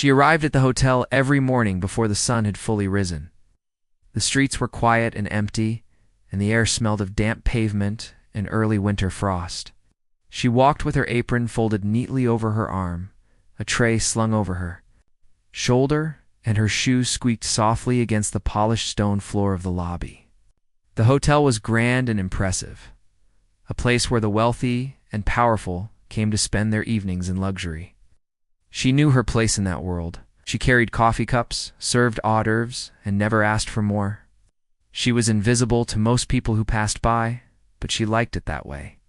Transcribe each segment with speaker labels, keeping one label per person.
Speaker 1: She arrived at the hotel every morning before the sun had fully risen. The streets were quiet and empty, and the air smelled of damp pavement and early winter frost. She walked with her apron folded neatly over her arm, a tray slung over her shoulder, and her shoes squeaked softly against the polished stone floor of the lobby. The hotel was grand and impressive, a place where the wealthy and powerful came to spend their evenings in luxury. She knew her place in that world. She carried coffee cups, served hors d'oeuvres, and never asked for more. She was invisible to most people who passed by, but she liked it that way.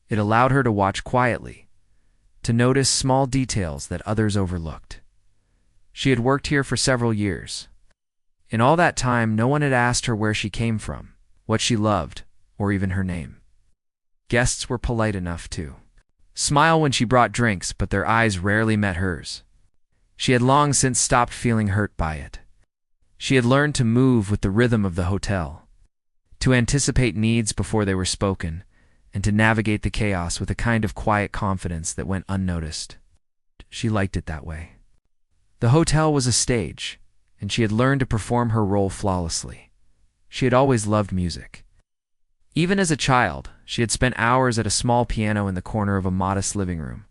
Speaker 1: It allowed her to watch quietly, to notice small details that others overlooked. She had worked here for several years. In all that time, no one had asked her where she came from, what she loved, or even her name. Guests were polite enough to smile when she brought drinks, but their eyes rarely met hers. She had long since stopped feeling hurt by it. She had learned to move with the rhythm of the hotel, to anticipate needs before they were spoken, and to navigate the chaos with a kind of quiet confidence that went unnoticed. She liked it that way. The hotel was a stage, and she had learned to perform her role flawlessly. She had always loved music. Even as a child, she had spent hours at a small piano in the corner of a modest living room.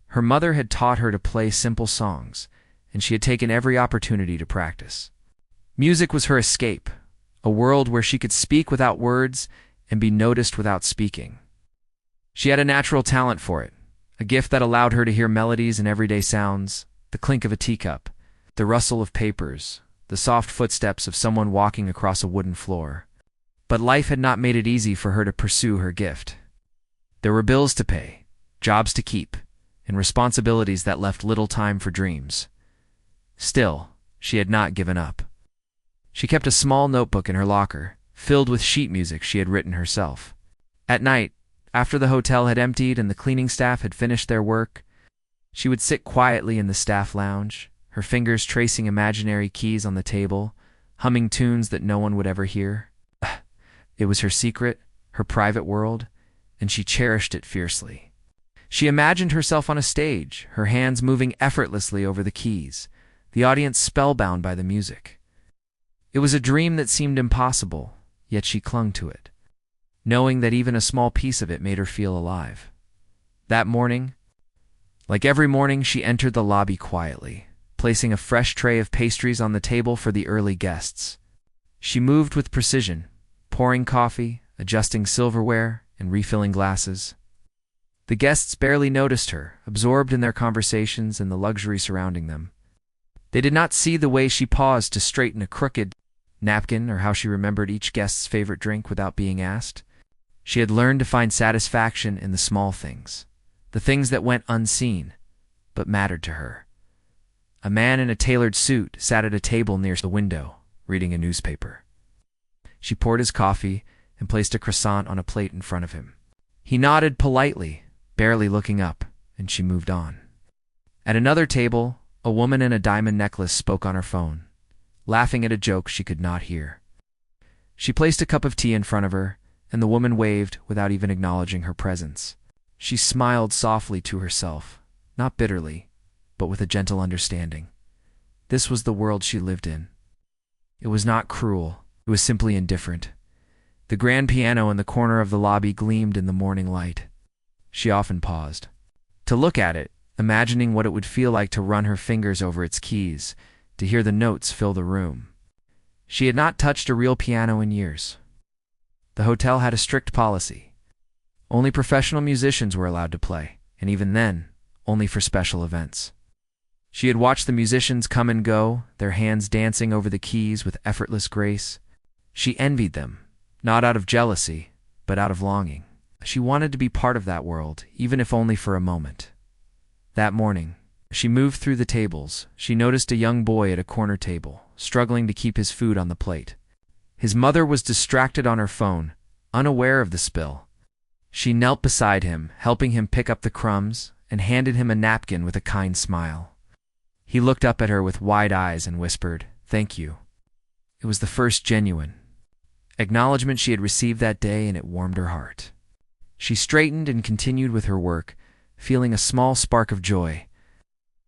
Speaker 1: Her mother had taught her to play simple songs, and she had taken every opportunity to practice. Music was her escape, a world where she could speak without words and be noticed without speaking. She had a natural talent for it, a gift that allowed her to hear melodies in everyday sounds, the clink of a teacup, the rustle of papers, the soft footsteps of someone walking across a wooden floor. But life had not made it easy for her to pursue her gift. There were bills to pay, jobs to keep, and responsibilities that left little time for dreams. Still, she had not given up. She kept a small notebook in her locker, filled with sheet music she had written herself. At night, after the hotel had emptied and the cleaning staff had finished their work, she would sit quietly in the staff lounge, her fingers tracing imaginary keys on the table, humming tunes that no one would ever hear. It was her secret, her private world, and she cherished it fiercely. She imagined herself on a stage, her hands moving effortlessly over the keys, the audience spellbound by the music. It was a dream that seemed impossible, yet she clung to it, knowing that even a small piece of it made her feel alive. That morning, like every morning, she entered the lobby quietly, placing a fresh tray of pastries on the table for the early guests. She moved with precision, pouring coffee, adjusting silverware, and refilling glasses. The guests barely noticed her, absorbed in their conversations and the luxury surrounding them. They did not see the way she paused to straighten a crooked napkin or how she remembered each guest's favorite drink without being asked. She had learned to find satisfaction in the small things, the things that went unseen, but mattered to her. A man in a tailored suit sat at a table near the window, reading a newspaper. She poured his coffee and placed a croissant on a plate in front of him. He nodded politely, barely looking up, and she moved on. At another table, a woman in a diamond necklace spoke on her phone, laughing at a joke she could not hear. She placed a cup of tea in front of her, and the woman waved without even acknowledging her presence. She smiled softly to herself, not bitterly, but with a gentle understanding. This was the world she lived in. It was not cruel, it was simply indifferent. The grand piano in the corner of the lobby gleamed in the morning light. She often paused to look at it, imagining what it would feel like to run her fingers over its keys, to hear the notes fill the room. She had not touched a real piano in years. The hotel had a strict policy. Only professional musicians were allowed to play, and even then, only for special events. She had watched the musicians come and go, their hands dancing over the keys with effortless grace. She envied them, not out of jealousy, but out of longing. She wanted to be part of that world, even if only for a moment. That morning, as she moved through the tables, she noticed a young boy at a corner table, struggling to keep his food on the plate. His mother was distracted on her phone, unaware of the spill. She knelt beside him, helping him pick up the crumbs, and handed him a napkin with a kind smile. He looked up at her with wide eyes and whispered, "Thank you." It was the first genuine acknowledgement she had received that day, and it warmed her heart. She straightened and continued with her work, feeling a small spark of joy.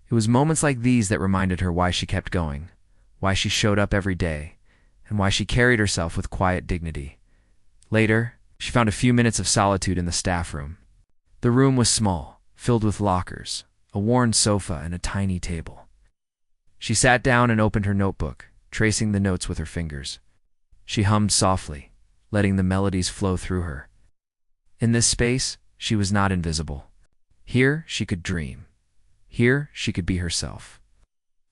Speaker 1: It was moments like these that reminded her why she kept going, why she showed up every day, and why she carried herself with quiet dignity. Later, she found a few minutes of solitude in the staff room. The room was small, filled with lockers, a worn sofa, and a tiny table. She sat down and opened her notebook, tracing the notes with her fingers. She hummed softly, letting the melodies flow through her. In this space, she was not invisible. Here, she could dream. Here, she could be herself.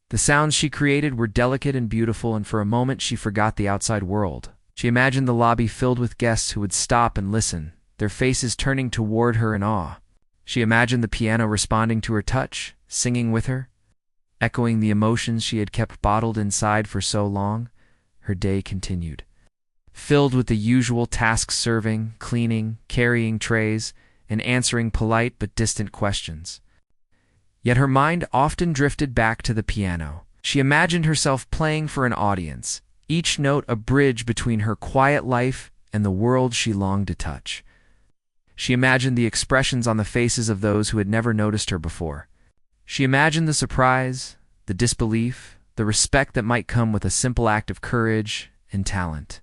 Speaker 1: The sounds she created were delicate and beautiful, and for a moment she forgot the outside world. She imagined the lobby filled with guests who would stop and listen, their faces turning toward her in awe. She imagined the piano responding to her touch, singing with her, echoing the emotions she had kept bottled inside for so long. Her day continued, filled with the usual tasks: serving, cleaning, carrying trays, and answering polite but distant questions. Yet her mind often drifted back to the piano. She imagined herself playing for an audience, each note a bridge between her quiet life and the world she longed to touch. She imagined the expressions on the faces of those who had never noticed her before. She imagined the surprise, the disbelief, the respect that might come with a simple act of courage and talent.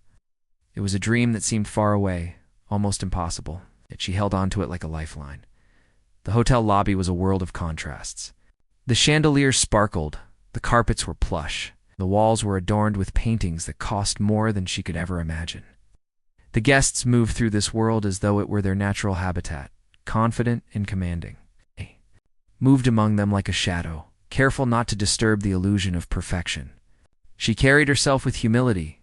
Speaker 1: It was a dream that seemed far away, almost impossible, yet she held on to it like a lifeline. The hotel lobby was a world of contrasts. The chandeliers sparkled, the carpets were plush, the walls were adorned with paintings that cost more than she could ever imagine. The guests moved through this world as though it were their natural habitat, confident and commanding. They moved among them like a shadow, careful not to disturb the illusion of perfection. She carried herself with humility,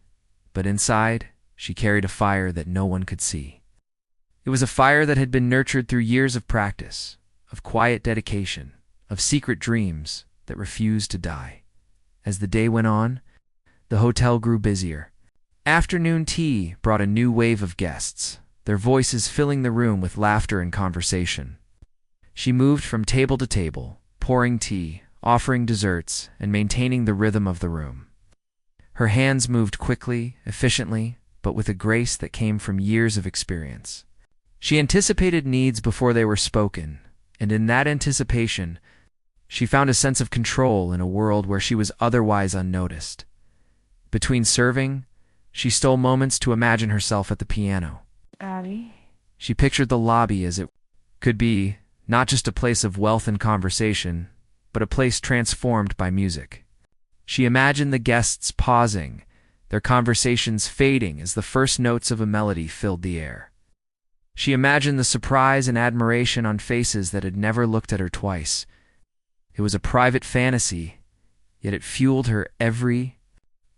Speaker 1: but inside, she carried a fire that no one could see. It was a fire that had been nurtured through years of practice, of quiet dedication, of secret dreams that refused to die. As the day went on, the hotel grew busier. Afternoon tea brought a new wave of guests, their voices filling the room with laughter and conversation. She moved from table to table, pouring tea, offering desserts, and maintaining the rhythm of the room. Her hands moved quickly, efficiently, but with a grace that came from years of experience. She anticipated needs before they were spoken, and in that anticipation, she found a sense of control in a world where she was otherwise unnoticed. Between serving, she stole moments to imagine herself at the piano.
Speaker 2: Abby?
Speaker 1: She pictured the lobby as it could be, not just a place of wealth and conversation, but a place transformed by music. She imagined the guests pausing, their conversations fading as the first notes of a melody filled the air. She imagined the surprise and admiration on faces that had never looked at her twice. It was a private fantasy, yet it fueled her every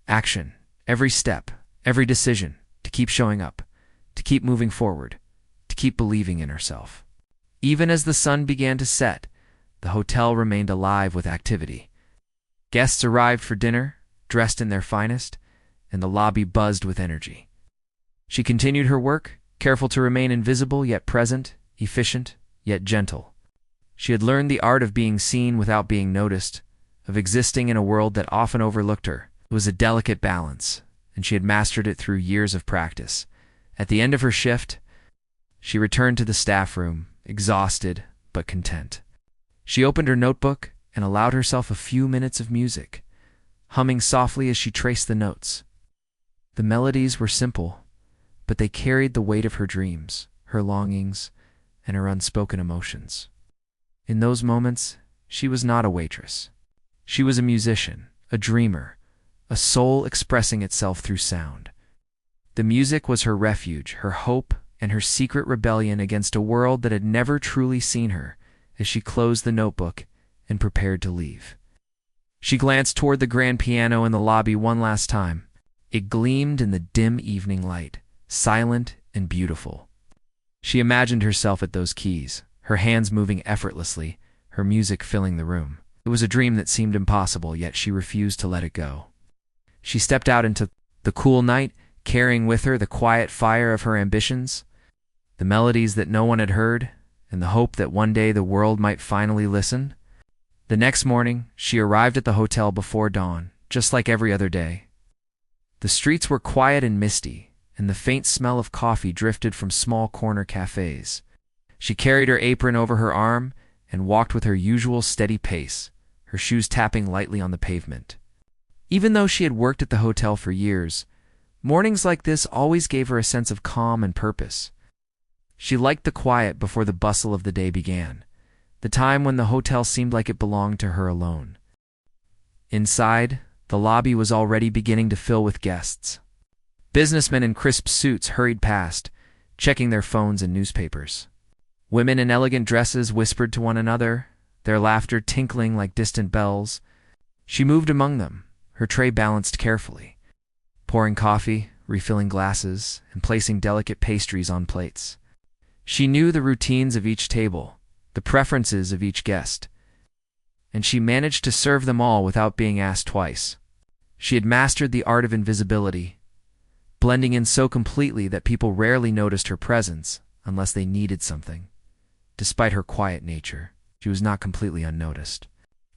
Speaker 1: action, every step, every decision, to keep showing up, to keep moving forward, to keep believing in herself. Even as the sun began to set, the hotel remained alive with activity. Guests arrived for dinner, dressed in their finest, and the lobby buzzed with energy. She continued her work, careful to remain invisible yet present, efficient yet gentle. She had learned the art of being seen without being noticed, of existing in a world that often overlooked her. It was a delicate balance, and she had mastered it through years of practice. At the end of her shift, she returned to the staff room, exhausted but content. She opened her notebook and allowed herself a few minutes of music, humming softly as she traced the notes. The melodies were simple, but they carried the weight of her dreams, her longings, and her unspoken emotions. In those moments, she was not a waitress. She was a musician, a dreamer, a soul expressing itself through sound. The music was her refuge, her hope, and her secret rebellion against a world that had never truly seen her, as she closed the notebook and prepared to leave. She glanced toward the grand piano in the lobby one last time. It gleamed in the dim evening light, silent and beautiful. She imagined herself at those keys, her hands moving effortlessly, her music filling the room. It was a dream that seemed impossible, yet she refused to let it go. She stepped out into the cool night, carrying with her the quiet fire of her ambitions, the melodies that no one had heard, and the hope that one day the world might finally listen. The next morning, she arrived at the hotel before dawn, just like every other day. The streets were quiet and misty, and the faint smell of coffee drifted from small corner cafes. She carried her apron over her arm and walked with her usual steady pace, her shoes tapping lightly on the pavement. Even though she had worked at the hotel for years, mornings like this always gave her a sense of calm and purpose. She liked the quiet before the bustle of the day began, the time when the hotel seemed like it belonged to her alone. Inside, the lobby was already beginning to fill with guests. Businessmen in crisp suits hurried past, checking their phones and newspapers. Women in elegant dresses whispered to one another, their laughter tinkling like distant bells. She moved among them, her tray balanced carefully, pouring coffee, refilling glasses, and placing delicate pastries on plates. She knew the routines of each table, the preferences of each guest, and she managed to serve them all without being asked twice. She had mastered the art of invisibility, blending in so completely that people rarely noticed her presence unless they needed something. Despite her quiet nature, she was not completely unnoticed.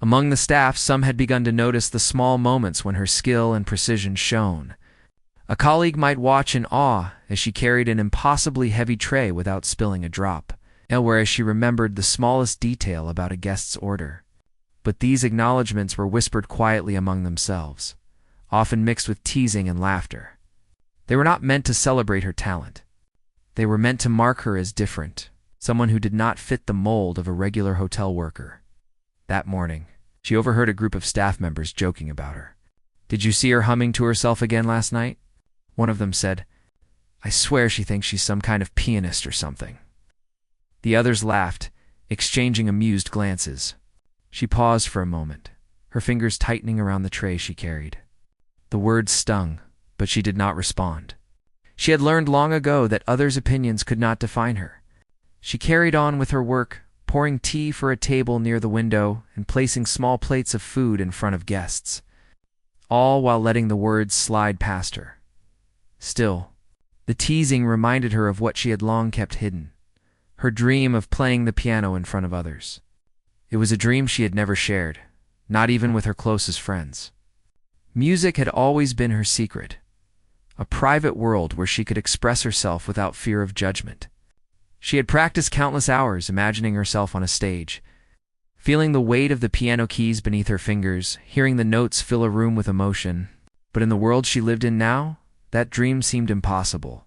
Speaker 1: Among the staff, some had begun to notice the small moments when her skill and precision shone. A colleague might watch in awe as she carried an impossibly heavy tray without spilling a drop, whereas she remembered the smallest detail about a guest's order. But these acknowledgments were whispered quietly among themselves, often mixed with teasing and laughter. They were not meant to celebrate her talent. They were meant to mark her as different, someone who did not fit the mold of a regular hotel worker. That morning, she overheard a group of staff members joking about her. "Did you see her humming to herself again last night?" One of them said. "I swear she thinks she's some kind of pianist or something." The others laughed, exchanging amused glances. She paused for a moment, her fingers tightening around the tray she carried. The words stung, but she did not respond. She had learned long ago that others' opinions could not define her. She carried on with her work, pouring tea for a table near the window and placing small plates of food in front of guests, all while letting the words slide past her. Still, the teasing reminded her of what she had long kept hidden, her dream of playing the piano in front of others. It was a dream she had never shared, not even with her closest friends. Music had always been her secret, a private world where she could express herself without fear of judgment. She had practiced countless hours imagining herself on a stage, feeling the weight of the piano keys beneath her fingers, hearing the notes fill a room with emotion. But in the world she lived in now, that dream seemed impossible.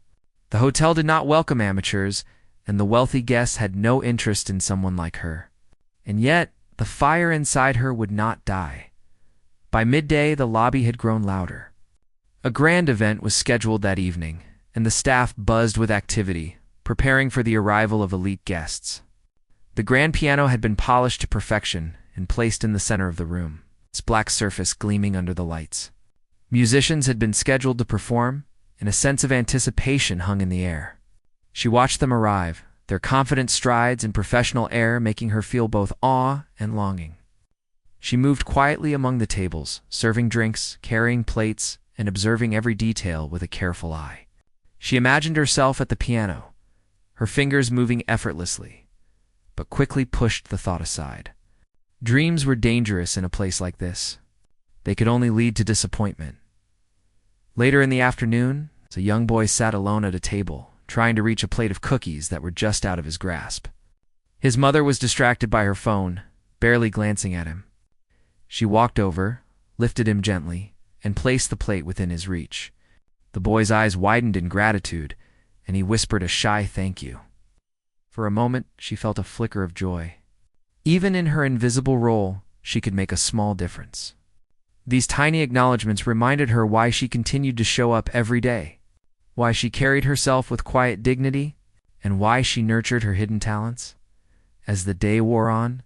Speaker 1: The hotel did not welcome amateurs, and the wealthy guests had no interest in someone like her. And yet, the fire inside her would not die. By midday, the lobby had grown louder. A grand event was scheduled that evening, and the staff buzzed with activity, preparing for the arrival of elite guests. The grand piano had been polished to perfection and placed in the center of the room, its black surface gleaming under the lights. Musicians had been scheduled to perform, and a sense of anticipation hung in the air. She watched them arrive, their confident strides and professional air making her feel both awe and longing. She moved quietly among the tables, serving drinks, carrying plates, and observing every detail with a careful eye. She imagined herself at the piano, her fingers moving effortlessly, but quickly pushed the thought aside. Dreams were dangerous in a place like this. They could only lead to disappointment. Later in the afternoon, a young boy sat alone at a table, trying to reach a plate of cookies that were just out of his grasp. His mother was distracted by her phone, barely glancing at him. She walked over, lifted him gently, and placed the plate within his reach. The boy's eyes widened in gratitude, and he whispered a shy thank you. For a moment, she felt a flicker of joy. Even in her invisible role, she could make a small difference. These tiny acknowledgments reminded her why she continued to show up every day, why she carried herself with quiet dignity, and why she nurtured her hidden talents. As the day wore on,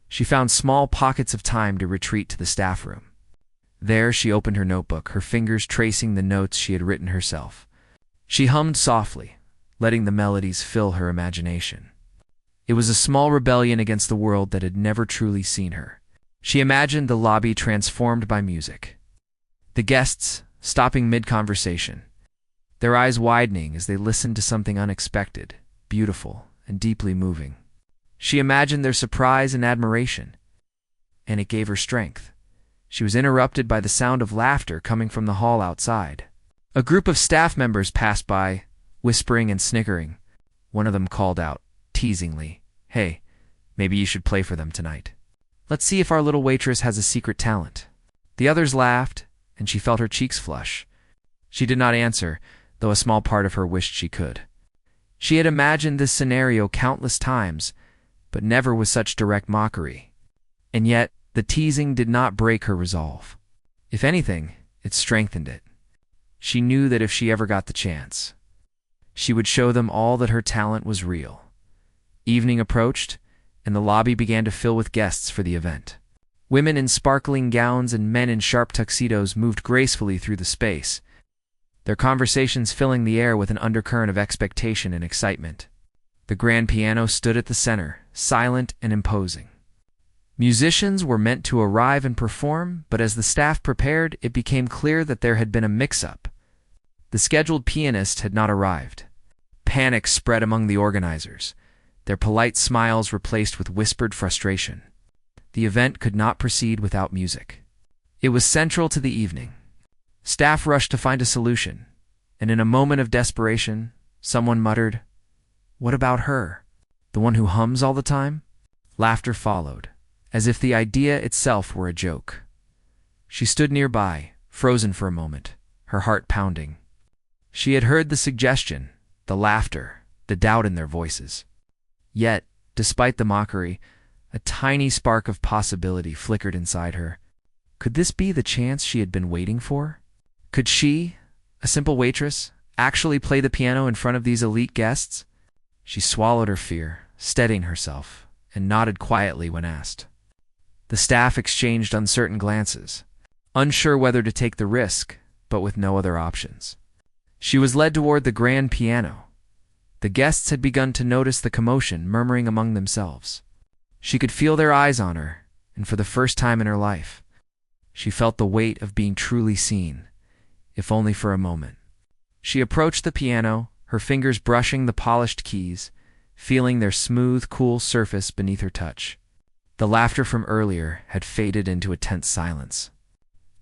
Speaker 1: she found small pockets of time to retreat to the staff room. There she opened her notebook, her fingers tracing the notes she had written herself. She hummed softly, letting the melodies fill her imagination. It was a small rebellion against the world that had never truly seen her. She imagined the lobby transformed by music. The guests, stopping mid-conversation, their eyes widening as they listened to something unexpected, beautiful, and deeply moving. She imagined their surprise and admiration, and it gave her strength. She was interrupted by the sound of laughter coming from the hall outside. A group of staff members passed by, whispering and snickering. One of them called out, teasingly, "Hey, maybe you should play for them tonight." Let's see if our little waitress has a secret talent." The others laughed, and she felt her cheeks flush. She did not answer, though a small part of her wished she could. She had imagined this scenario countless times, but never with such direct mockery. And yet, the teasing did not break her resolve. If anything, it strengthened it. She knew that if she ever got the chance, she would show them all that her talent was real. Evening approached, and the lobby began to fill with guests for the event. Women in sparkling gowns and men in sharp tuxedos moved gracefully through the space, their conversations filling the air with an undercurrent of expectation and excitement. The grand piano stood at the center, silent and imposing. Musicians were meant to arrive and perform, but as the staff prepared, it became clear that there had been a mix-up. The scheduled pianist had not arrived. Panic spread among the organizers, their polite smiles replaced with whispered frustration. The event could not proceed without music. It was central to the evening. Staff rushed to find a solution, and in a moment of desperation, someone muttered, "What about her? The one who hums all the time?" Laughter followed, as if the idea itself were a joke. She stood nearby, frozen for a moment, her heart pounding. She had heard the suggestion, the laughter, the doubt in their voices. Yet, despite the mockery, a tiny spark of possibility flickered inside her. Could this be the chance she had been waiting for? Could she, a simple waitress, actually play the piano in front of these elite guests? She swallowed her fear, steadying herself, and nodded quietly when asked. The staff exchanged uncertain glances, unsure whether to take the risk, but with no other options. She was led toward the grand piano. The guests had begun to notice the commotion, murmuring among themselves. She could feel their eyes on her, and for the first time in her life, she felt the weight of being truly seen, if only for a moment. She approached the piano, her fingers brushing the polished keys, feeling their smooth, cool surface beneath her touch. The laughter from earlier had faded into a tense silence.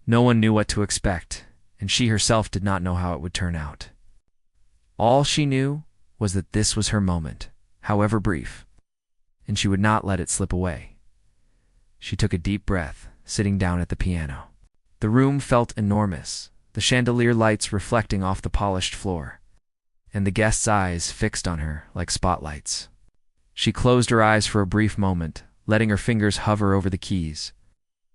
Speaker 1: No one knew what to expect, and she herself did not know how it would turn out. All she knew was that this was her moment, however brief, and she would not let it slip away. She took a deep breath, sitting down at the piano. The room felt enormous, the chandelier lights reflecting off the polished floor, and the guests' eyes fixed on her like spotlights. She closed her eyes for a brief moment, letting her fingers hover over the keys,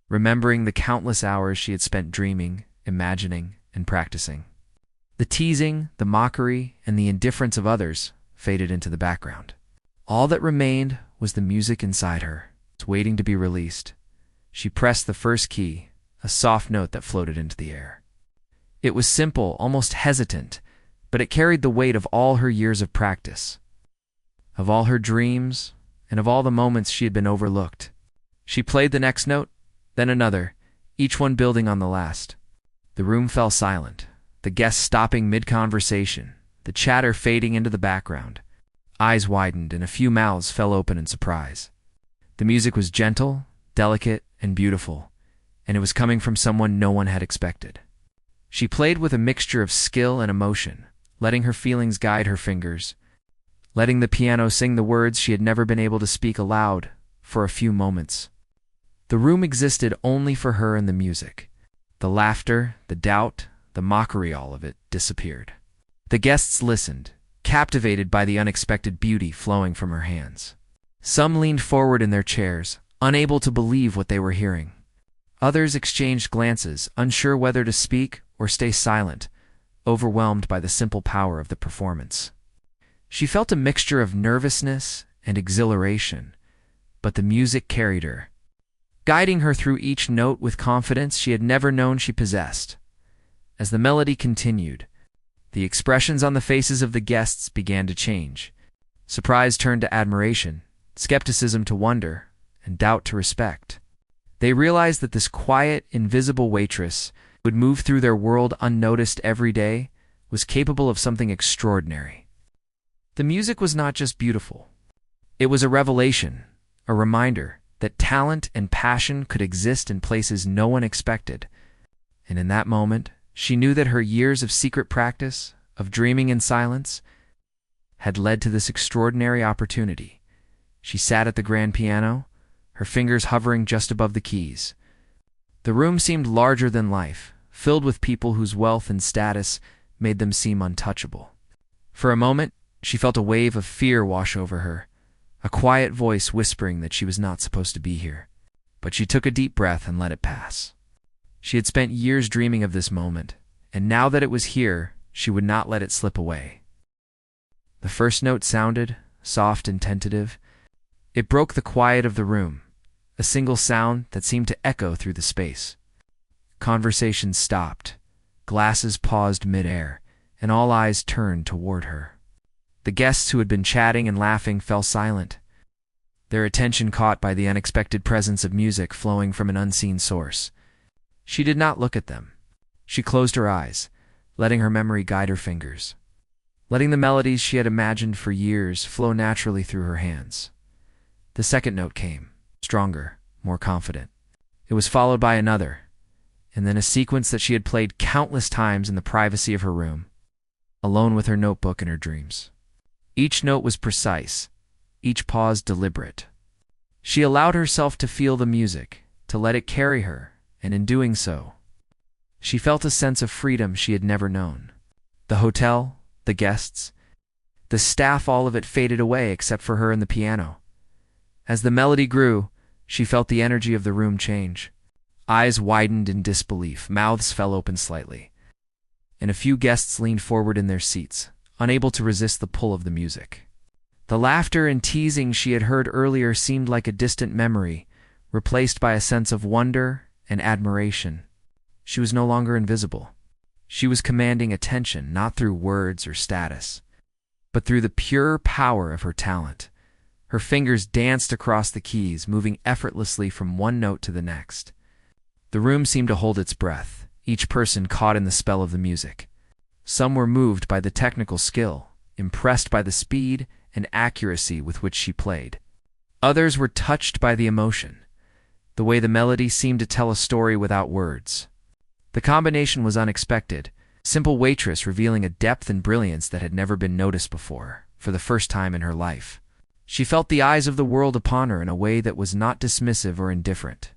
Speaker 1: remembering the countless hours she had spent dreaming, imagining, and practicing. The teasing, the mockery, and the indifference of others faded into the background. All that remained was the music inside her, waiting to be released. She pressed the first key, a soft note that floated into the air. It was simple, almost hesitant, but it carried the weight of all her years of practice, of all her dreams, and of all the moments she had been overlooked. She played the next note, then another, each one building on the last. The room fell silent, the guests stopping mid-conversation, the chatter fading into the background. Eyes widened and a few mouths fell open in surprise. The music was gentle, delicate, and beautiful, and it was coming from someone no one had expected. She played with a mixture of skill and emotion, letting her feelings guide her fingers, letting the piano sing the words she had never been able to speak aloud for a few moments. The room existed only for her and the music. The laughter, the doubt, the mockery, all of it disappeared. The guests listened, captivated by the unexpected beauty flowing from her hands. Some leaned forward in their chairs, unable to believe what they were hearing. Others exchanged glances, unsure whether to speak or stay silent, overwhelmed by the simple power of the performance. She felt a mixture of nervousness and exhilaration, but the music carried her, guiding her through each note with confidence she had never known she possessed. As the melody continued, the expressions on the faces of the guests began to change. Surprise turned to admiration, skepticism to wonder, and doubt to respect. They realized that this quiet, invisible waitress who would move through their world unnoticed every day was capable of something extraordinary. The music was not just beautiful. It was a revelation, a reminder that talent and passion could exist in places no one expected. And in that moment, she knew that her years of secret practice, of dreaming in silence, had led to this extraordinary opportunity. She sat at the grand piano, her fingers hovering just above the keys. The room seemed larger than life, filled with people whose wealth and status made them seem untouchable. For a moment, she felt a wave of fear wash over her, a quiet voice whispering that she was not supposed to be here. But she took a deep breath and let it pass. She had spent years dreaming of this moment, and now that it was here, she would not let it slip away. The first note sounded, soft and tentative. It broke the quiet of the room, a single sound that seemed to echo through the space. Conversations stopped, glasses paused mid-air, and all eyes turned toward her. The guests who had been chatting and laughing fell silent, their attention caught by the unexpected presence of music flowing from an unseen source. She did not look at them. She closed her eyes, letting her memory guide her fingers, letting the melodies she had imagined for years flow naturally through her hands. The second note came, stronger, more confident. It was followed by another, and then a sequence that she had played countless times in the privacy of her room, alone with her notebook and her dreams. Each note was precise, each pause deliberate. She allowed herself to feel the music, to let it carry her, and in doing so, she felt a sense of freedom she had never known. The hotel, the guests, the staff, all of it faded away except for her and the piano. As the melody grew, she felt the energy of the room change. Eyes widened in disbelief, mouths fell open slightly, and a few guests leaned forward in their seats, unable to resist the pull of the music. The laughter and teasing she had heard earlier seemed like a distant memory, replaced by a sense of wonder and admiration. She was no longer invisible. She was commanding attention, not through words or status, but through the pure power of her talent. Her fingers danced across the keys, moving effortlessly from one note to the next. The room seemed to hold its breath, each person caught in the spell of the music. Some were moved by the technical skill, impressed by the speed and accuracy with which she played. Others were touched by the emotion, the way the melody seemed to tell a story without words. The combination was unexpected, simple Waitress revealing a depth and brilliance that had never been noticed before, for the first time in her life. She felt the eyes of the world upon her in a way that was not dismissive or indifferent.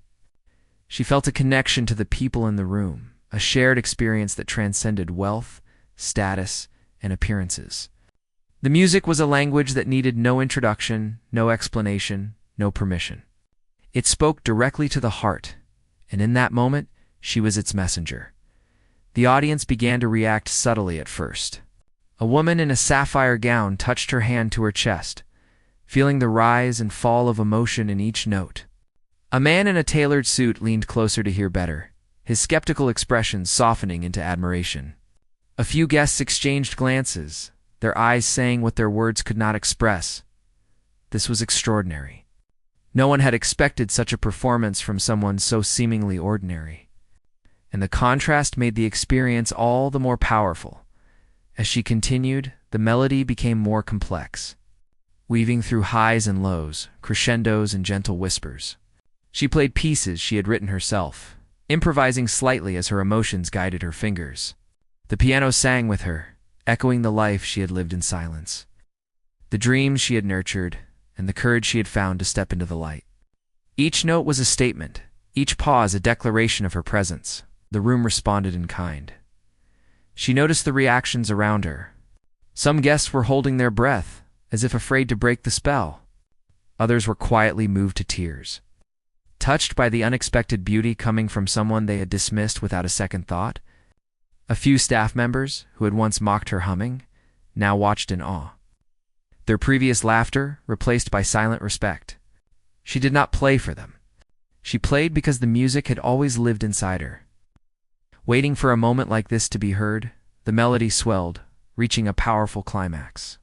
Speaker 1: She felt a connection to the people in the room, a shared experience that transcended wealth, status, and appearances. The music was a language that needed no introduction, no explanation, no permission. It spoke directly to the heart, and in that moment, she was its messenger. The audience began to react subtly at first. A woman in a sapphire gown touched her hand to her chest, feeling the rise and fall of emotion in each note. A man in a tailored suit leaned closer to hear better, his skeptical expression softening into admiration. A few guests exchanged glances, their eyes saying what their words could not express. This was extraordinary. No one had expected such a performance from someone so seemingly ordinary. And the contrast made the experience all the more powerful. As she continued, the melody became more complex, weaving through highs and lows, crescendos and gentle whispers. She played pieces she had written herself, improvising slightly as her emotions guided her fingers. The piano sang with her, echoing the life she had lived in silence, the dreams she had nurtured, and the courage she had found to step into the light. Each note was a statement, each pause a declaration of her presence. The room responded in kind. She noticed the reactions around her. Some guests were holding their breath, as if afraid to break the spell. Others were quietly moved to tears, touched by the unexpected beauty coming from someone they had dismissed without a second thought. A few staff members, who had once mocked her humming, now watched in awe, their previous laughter replaced by silent respect. She did not play for them. She played because the music had always lived inside her. Waiting for a moment like this to be heard, the melody swelled, reaching a powerful climax.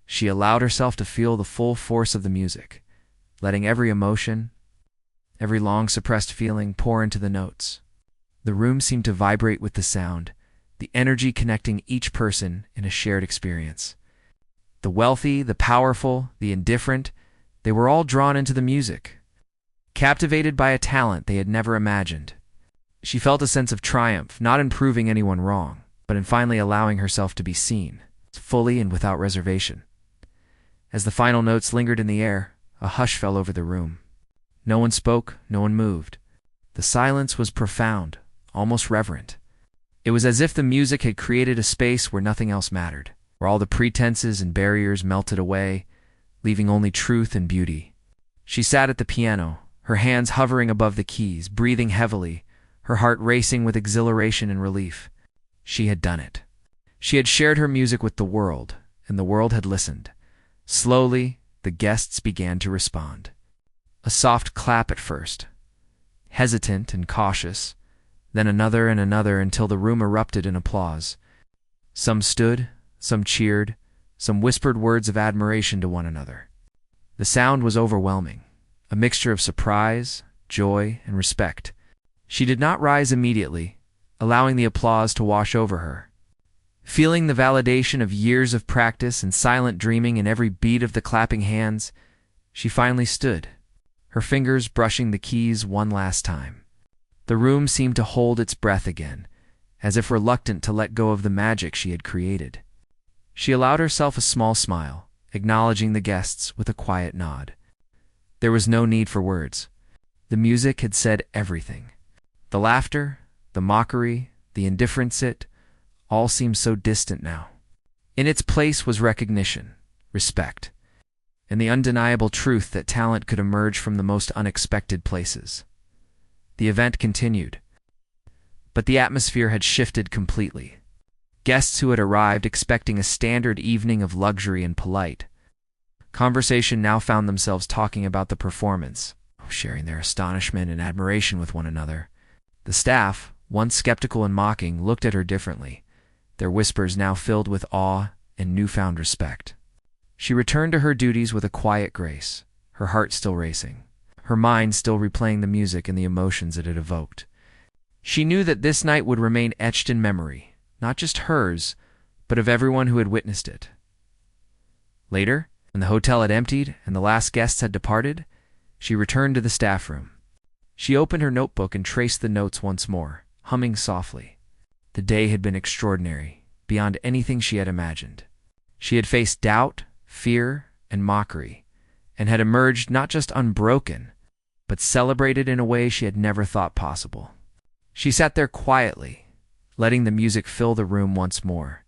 Speaker 1: She allowed herself to feel the full force of the music, letting every emotion, every long-suppressed feeling pour into the notes. The room seemed to vibrate with the sound, the energy connecting each person in a shared experience. The wealthy, the powerful, the indifferent, they were all drawn into the music, captivated by a talent they had never imagined. She felt a sense of triumph, not in proving anyone wrong, but in finally allowing herself to be seen, fully and without reservation. As the final notes lingered in the air, a hush fell over the room. No one spoke, no one moved. The silence was profound, almost reverent. It was as if the music had created a space where nothing else mattered, where all the pretenses and barriers melted away, leaving only truth and beauty. She sat at the piano, her hands hovering above the keys, breathing heavily, her heart racing with exhilaration and relief. She had done it. She had shared her music with the world, and the world had listened. Slowly, the guests began to respond. A soft clap at first, hesitant and cautious, then another and another until the room erupted in applause. Some stood, some cheered, some whispered words of admiration to one another. The sound was overwhelming, a mixture of surprise, joy, and respect. She did not rise immediately, allowing the applause to wash over her. Feeling the validation of years of practice and silent dreaming in every beat of the clapping hands, she finally stood, her fingers brushing the keys one last time. The room seemed to hold its breath again, as if reluctant to let go of the magic she had created. She allowed herself a small smile, acknowledging the guests with a quiet nod. There was no need for words. The music had said everything. The laughter, the mockery, the indifference, it all seemed so distant now. In its place was recognition, respect, and the undeniable truth that talent could emerge from the most unexpected places. The event continued, but the atmosphere had shifted completely. Guests who had arrived expecting a standard evening of luxury and polite conversation now found themselves talking about the performance, sharing their astonishment and admiration with one another. The staff, once skeptical and mocking, looked at her differently, their whispers now filled with awe and newfound respect. She returned to her duties with a quiet grace, her heart still racing, her mind still replaying the music and the emotions it had evoked. She knew that this night would remain etched in memory, not just hers, but of everyone who had witnessed it. Later, when the hotel had emptied and the last guests had departed, she returned to the staff room. She opened her notebook and traced the notes once more, humming softly. The day had been extraordinary, beyond anything she had imagined. She had faced doubt, fear, and mockery, and had emerged not just unbroken, but celebrated in a way she had never thought possible. She sat there quietly, letting the music fill the room once more,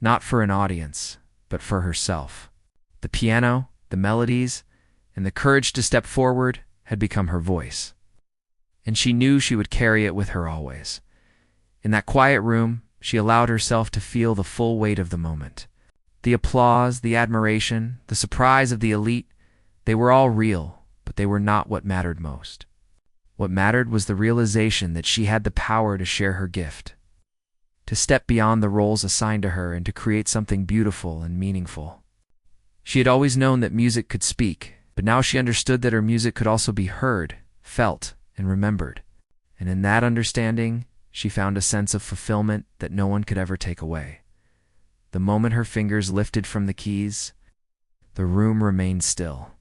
Speaker 1: not for an audience, but for herself. The piano, the melodies, and the courage to step forward had become her voice. And she knew she would carry it with her always. In that quiet room, she allowed herself to feel the full weight of the moment. The applause, the admiration, the surprise of the elite, they were all real, but they were not what mattered most. What mattered was the realization that she had the power to share her gift, to step beyond the roles assigned to her and to create something beautiful and meaningful. She had always known that music could speak, but now she understood that her music could also be heard, felt, and remembered. And in that understanding, she found a sense of fulfillment that no one could ever take away. The moment her fingers lifted from the keys, the room remained still.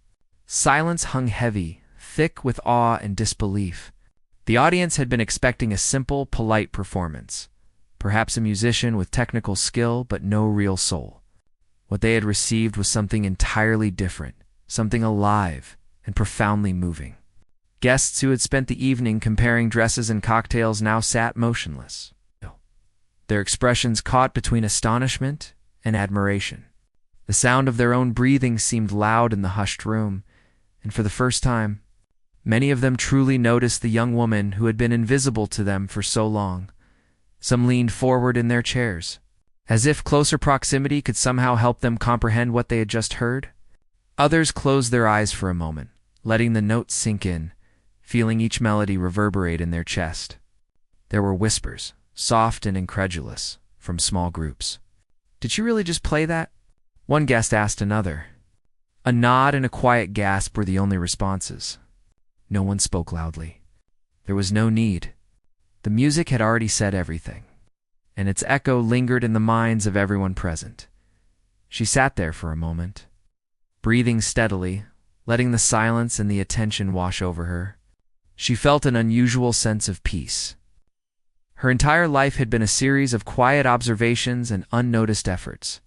Speaker 1: Silence hung heavy, thick with awe and disbelief. The audience had been expecting a simple, polite performance, perhaps a musician with technical skill but no real soul. What they had received was something entirely different, something alive and profoundly moving. Guests who had spent the evening comparing dresses and cocktails now sat motionless, their expressions caught between astonishment and admiration. The sound of their own breathing seemed loud in the hushed room, and for the first time, many of them truly noticed the young woman who had been invisible to them for so long. Some leaned forward in their chairs, as if closer proximity could somehow help them comprehend what they had just heard. Others closed their eyes for a moment, letting the notes sink in, feeling each melody reverberate in their chest. There were whispers, soft and incredulous, from small groups. "Did she really just play that?" one guest asked another. A nod and a quiet gasp were the only responses. No one spoke loudly. There was no need. The music had already said everything, and its echo lingered in the minds of everyone present. She sat there for a moment, breathing steadily, letting the silence and the attention wash over her. She felt an unusual sense of peace. Her entire life had been a series of quiet observations and unnoticed efforts.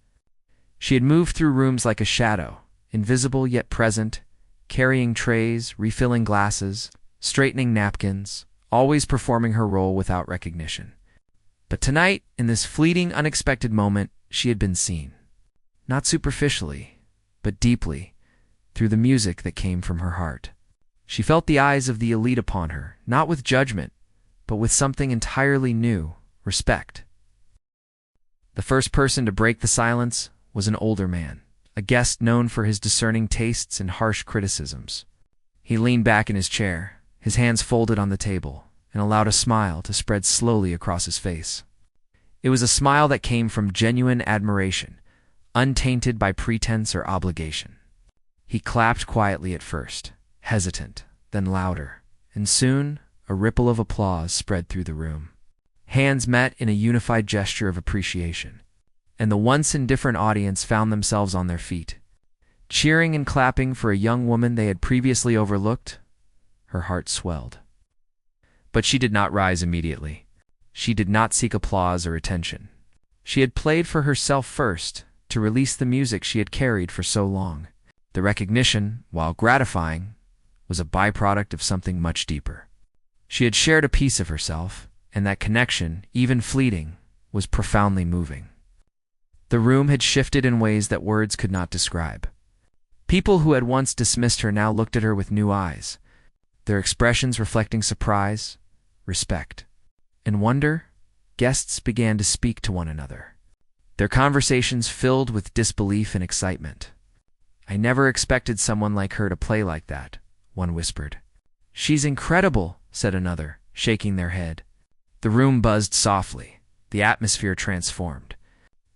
Speaker 1: She had moved through rooms like a shadow, invisible yet present, carrying trays, refilling glasses, straightening napkins, always performing her role without recognition. But tonight, in this fleeting, unexpected moment, she had been seen. Not superficially, but deeply, through the music that came from her heart. She felt the eyes of the elite upon her, not with judgment, but with something entirely new, respect. The first person to break the silence was an older man, a guest known for his discerning tastes and harsh criticisms. He leaned back in his chair, his hands folded on the table, and allowed a smile to spread slowly across his face. It was a smile that came from genuine admiration, untainted by pretense or obligation. He clapped quietly at first, hesitant, then louder, and soon a ripple of applause spread through the room. Hands met in a unified gesture of appreciation, and the once indifferent audience found themselves on their feet, cheering and clapping for a young woman they had previously overlooked. Her heart swelled. But she did not rise immediately. She did not seek applause or attention. She had played for herself first, to release the music she had carried for so long. The recognition, while gratifying, was a byproduct of something much deeper. She had shared a piece of herself, and that connection, even fleeting, was profoundly moving. The room had shifted in ways that words could not describe. People who had once dismissed her now looked at her with new eyes, their expressions reflecting surprise, respect, and wonder. Guests began to speak to one another, their conversations filled with disbelief and excitement. "I never expected someone like her to play like that," one whispered. "She's incredible," said another, shaking their head. The room buzzed softly, the atmosphere transformed.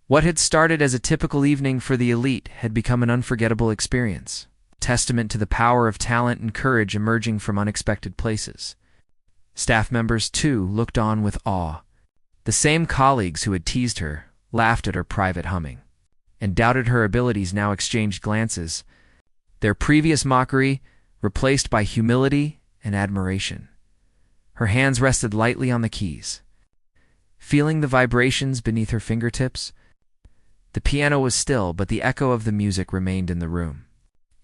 Speaker 1: What had started as a typical evening for the elite had become an unforgettable experience, testament to the power of talent and courage emerging from unexpected places. Staff members, too, looked on with awe. The same colleagues who had teased her, laughed at her private humming, and doubted her abilities now exchanged glances, their previous mockery replaced by humility and admiration. Her hands rested lightly on the keys. Feeling the vibrations beneath her fingertips, the piano was still, but the echo of the music remained in the room.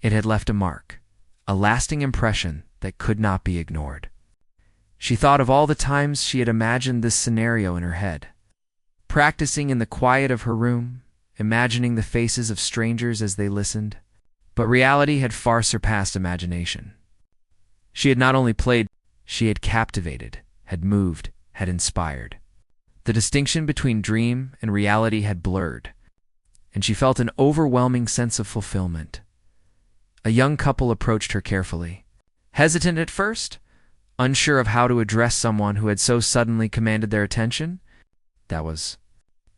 Speaker 1: It had left a mark, a lasting impression that could not be ignored. She thought of all the times she had imagined this scenario in her head, practicing in the quiet of her room, imagining the faces of strangers as they listened. But reality had far surpassed imagination. She had not only played, she had captivated, had moved, had inspired. The distinction between dream and reality had blurred, and she felt an overwhelming sense of fulfillment. A young couple approached her carefully, hesitant at first, unsure of how to address someone who had so suddenly commanded their attention. "That was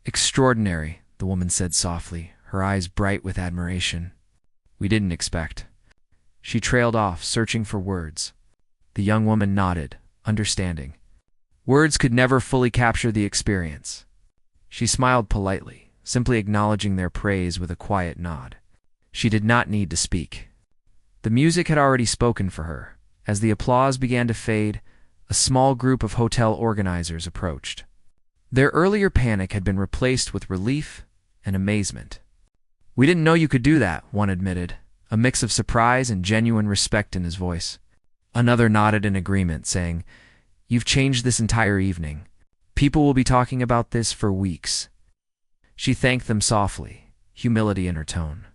Speaker 1: extraordinary," the woman said softly, her eyes bright with admiration. "We didn't expect." She trailed off, searching for words. The young woman nodded, understanding. Words could never fully capture the experience. She smiled politely, simply acknowledging their praise with a quiet nod. She did not need to speak. The music had already spoken for her. As the applause began to fade, a small group of hotel organizers approached. Their earlier panic had been replaced with relief and amazement. "We didn't know you could do that," one admitted, a mix of surprise and genuine respect in his voice. Another nodded in agreement, saying, "You've changed this entire evening. People will be talking about this for weeks." She thanked them softly, humility in her tone.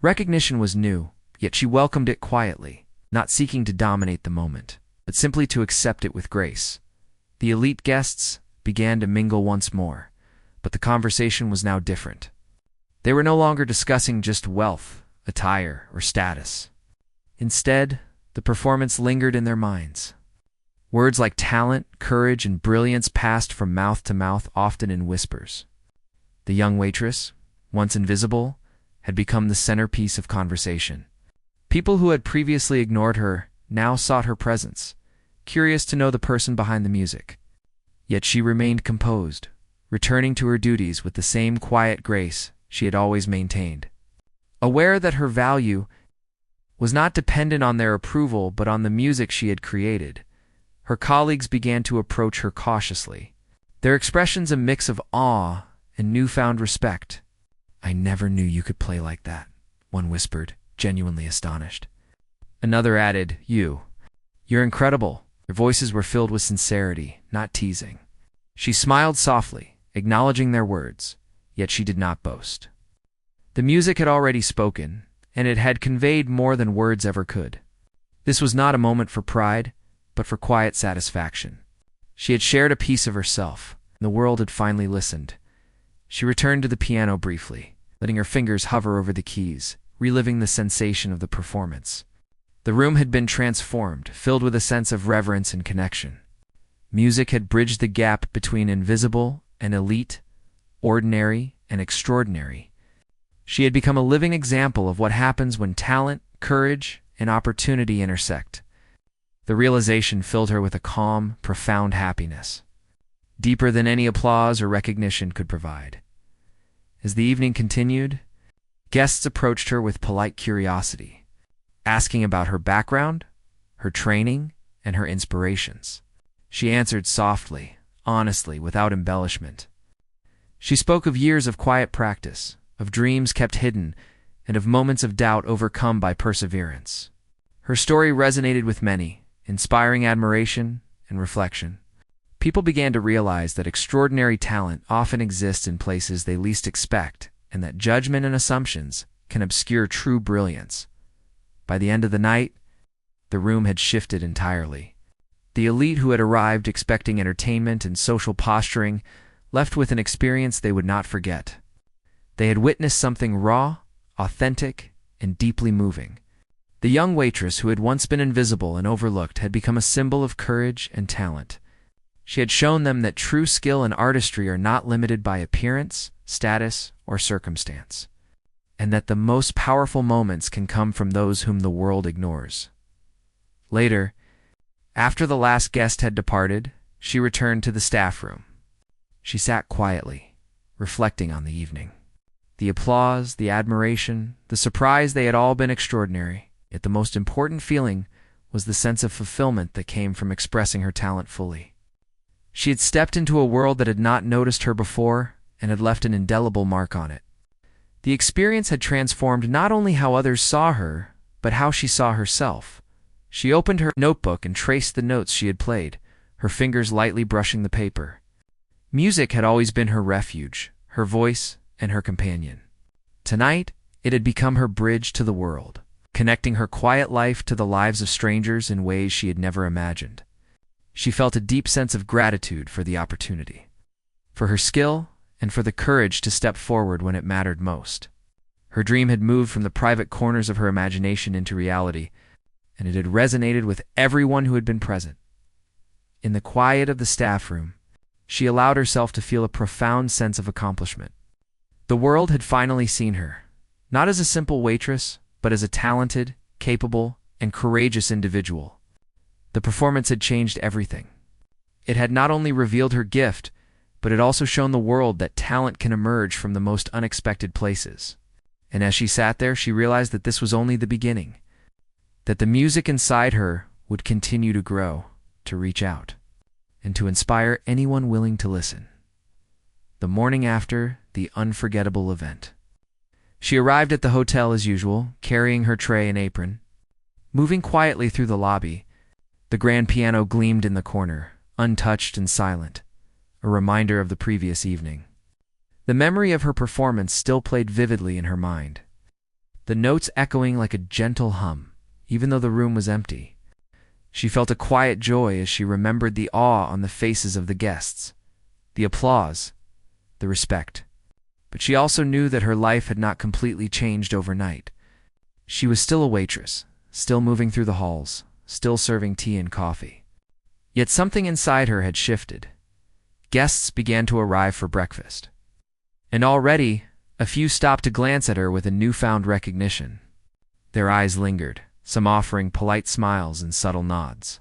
Speaker 1: Recognition was new, yet she welcomed it quietly, not seeking to dominate the moment, but simply to accept it with grace. The elite guests began to mingle once more, but the conversation was now different. They were no longer discussing just wealth, attire, or status. Instead, the performance lingered in their minds. Words like talent, courage, and brilliance passed from mouth to mouth, often in whispers. The young waitress, once invisible, had become the centerpiece of conversation. People who had previously ignored her now sought her presence, curious to know the person behind the music. Yet she remained composed, returning to her duties with the same quiet grace she had always maintained. Aware that her value was not dependent on their approval but on the music she had created, her colleagues began to approach her cautiously, their expressions a mix of awe and newfound respect. "I never knew you could play like that," one whispered, genuinely astonished. Another added, You're incredible. Their voices were filled with sincerity, not teasing. She smiled softly, acknowledging their words, yet she did not boast. The music had already spoken, and it had conveyed more than words ever could. This was not a moment for pride, but for quiet satisfaction. She had shared a piece of herself, and the world had finally listened. She returned to the piano briefly, letting her fingers hover over the keys, reliving the sensation of the performance. The room had been transformed, filled with a sense of reverence and connection. Music had bridged the gap between invisible and elite, ordinary and extraordinary. She had become a living example of what happens when talent, courage, and opportunity intersect. The realization filled her with a calm, profound happiness, deeper than any applause or recognition could provide. As the evening continued, guests approached her with polite curiosity, asking about her background, her training, and her inspirations. She answered softly, honestly, without embellishment. She spoke of years of quiet practice, of dreams kept hidden, and of moments of doubt overcome by perseverance. Her story resonated with many, inspiring admiration and reflection. People began to realize that extraordinary talent often exists in places they least expect, and that judgment and assumptions can obscure true brilliance. By the end of the night, the room had shifted entirely. The elite who had arrived expecting entertainment and social posturing left with an experience they would not forget. They had witnessed something raw, authentic, and deeply moving. The young waitress who had once been invisible and overlooked had become a symbol of courage and talent. She had shown them that true skill and artistry are not limited by appearance, status, or circumstance, and that the most powerful moments can come from those whom the world ignores. Later, after the last guest had departed, she returned to the staff room. She sat quietly, reflecting on the evening. The applause, the admiration, the surprise, they had all been extraordinary, yet the most important feeling was the sense of fulfillment that came from expressing her talent fully. She had stepped into a world that had not noticed her before and had left an indelible mark on it. The experience had transformed not only how others saw her, but how she saw herself. She opened her notebook and traced the notes she had played, her fingers lightly brushing the paper. Music had always been her refuge, her voice, and her companion. Tonight, it had become her bridge to the world, connecting her quiet life to the lives of strangers in ways she had never imagined. She felt a deep sense of gratitude for the opportunity, for her skill, and for the courage to step forward when it mattered most. Her dream had moved from the private corners of her imagination into reality, and it had resonated with everyone who had been present. In the quiet of the staff room, she allowed herself to feel a profound sense of accomplishment. The world had finally seen her, not as a simple waitress, but as a talented, capable, and courageous individual. The performance had changed everything. It had not only revealed her gift, but it also shown the world that talent can emerge from the most unexpected places. And as she sat there, she realized that this was only the beginning, that the music inside her would continue to grow, to reach out, and to inspire anyone willing to listen. The morning after the unforgettable event, she arrived at the hotel as usual, carrying her tray and apron. Moving quietly through the lobby, the grand piano gleamed in the corner, untouched and silent, a reminder of the previous evening. The memory of her performance still played vividly in her mind, the notes echoing like a gentle hum, even though the room was empty. She felt a quiet joy as she remembered the awe on the faces of the guests, the applause, the respect. But she also knew that her life had not completely changed overnight. She was still a waitress, still moving through the halls, still serving tea and coffee. Yet something inside her had shifted. Guests began to arrive for breakfast, and already a few stopped to glance at her with a newfound recognition. Their eyes lingered, some offering polite smiles and subtle nods.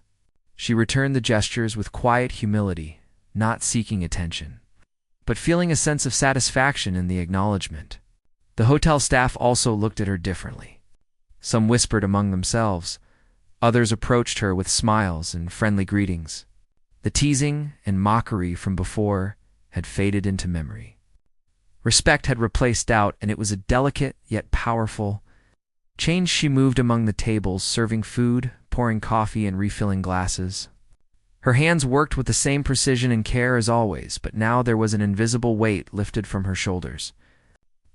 Speaker 1: She returned the gestures with quiet humility, not seeking attention, but feeling a sense of satisfaction in the acknowledgement. The hotel staff also looked at her differently. Some whispered among themselves, others approached her with smiles and friendly greetings. The teasing and mockery from before had faded into memory. Respect had replaced doubt, and it was a delicate yet powerful Changed, she moved among the tables, serving food, pouring coffee, and refilling glasses. Her hands worked with the same precision and care as always, but now there was an invisible weight lifted from her shoulders.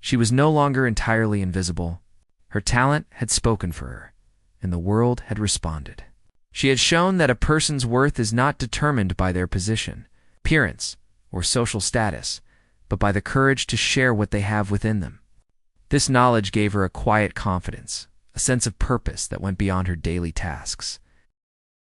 Speaker 1: She was no longer entirely invisible. Her talent had spoken for her, and the world had responded. She had shown that a person's worth is not determined by their position, appearance, or social status, but by the courage to share what they have within them. This knowledge gave her a quiet confidence, a sense of purpose that went beyond her daily tasks.